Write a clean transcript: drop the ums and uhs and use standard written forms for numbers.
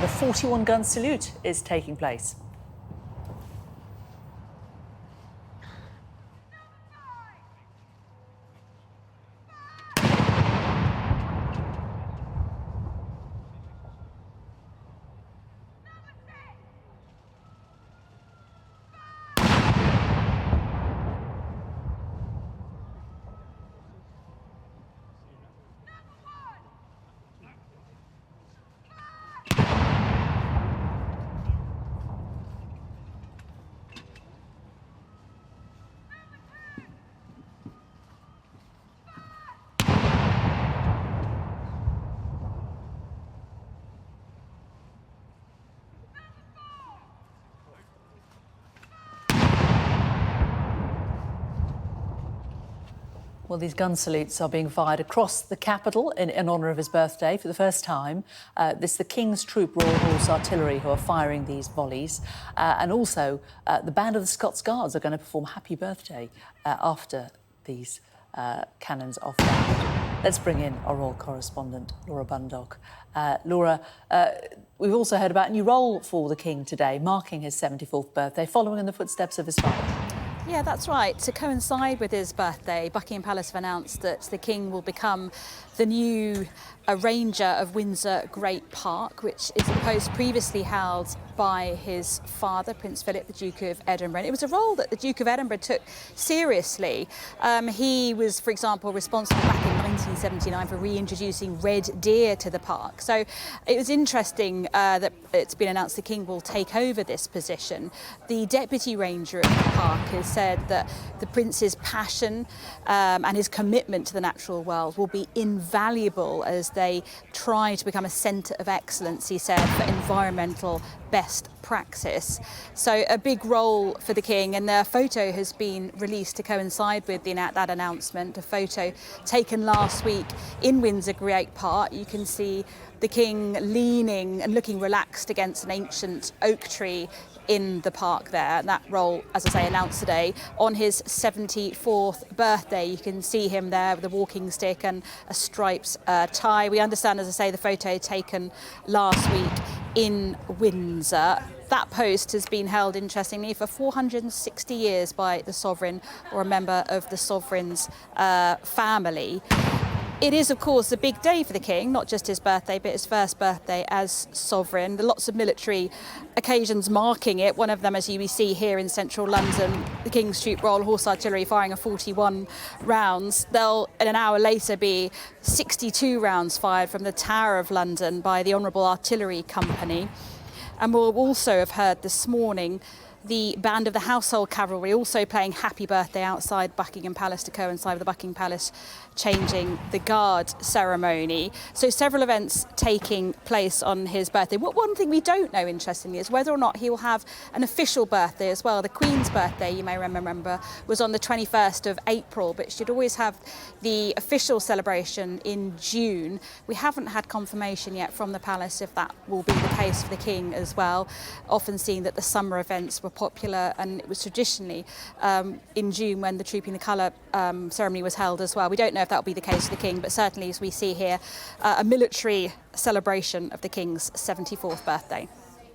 The 41-gun salute is taking place. Well, these gun salutes are being fired across the capital in honour of his birthday for the first time. This is the King's Troop Royal Horse Artillery who are firing these volleys. And also, the Band of the Scots Guards are going to perform Happy Birthday after these cannons are fired. Let's bring in our royal correspondent, Laura Bundock. Laura, we've also heard about a new role for the King today, marking his 74th birthday, following in the footsteps of his father. Yeah, that's right. To coincide with his birthday, Buckingham Palace have announced that the King will become the new ranger of Windsor Great Park, which is a post previously held by his father, Prince Philip, the Duke of Edinburgh. And it was a role that the Duke of Edinburgh took seriously. He was, for example, responsible back in 1979 for reintroducing red deer to the park. So it was interesting that it's been announced the King will take over this position. The Deputy Ranger of the park has said that the Prince's passion and his commitment to the natural world will be invaluable as they try to become a centre of excellence, he said, for environmental best practice. So a big role for the King, and a photo has been released to coincide with that announcement, a photo taken last week in Windsor Great Park. You can see the King leaning and looking relaxed against an ancient oak tree in the park there. And that role, as I say, announced today on his 74th birthday. You can see him there with a walking stick and a striped tie. We understand, as I say, the photo taken last week in Windsor. That post has been held, interestingly, for 460 years by the Sovereign or a member of the Sovereign's family. It is, of course, a big day for the King, not just his birthday, but his first birthday as Sovereign. There are lots of military occasions marking it. One of them, as you see here in central London, the King's Troop Royal Horse Artillery firing 41 rounds. There'll, an hour later, be 62 rounds fired from the Tower of London by the Honourable Artillery Company. And we'll also have heard this morning the Band of the Household Cavalry also playing Happy Birthday outside Buckingham Palace to coincide with the Buckingham Palace changing the guard ceremony. So several events taking place on his birthday. One thing we don't know, interestingly, is whether or not he will have an official birthday as well. The Queen's birthday, you may remember, was on the 21st of April, but she'd always have the official celebration in June. We haven't had confirmation yet from the palace if that will be the case for the King as well. Often seen that the summer events were popular, and it was traditionally in June when the Trooping the Colour ceremony was held as well. We don't know if that will be the case for the King, but certainly, as we see here, a military celebration of the King's 74th birthday.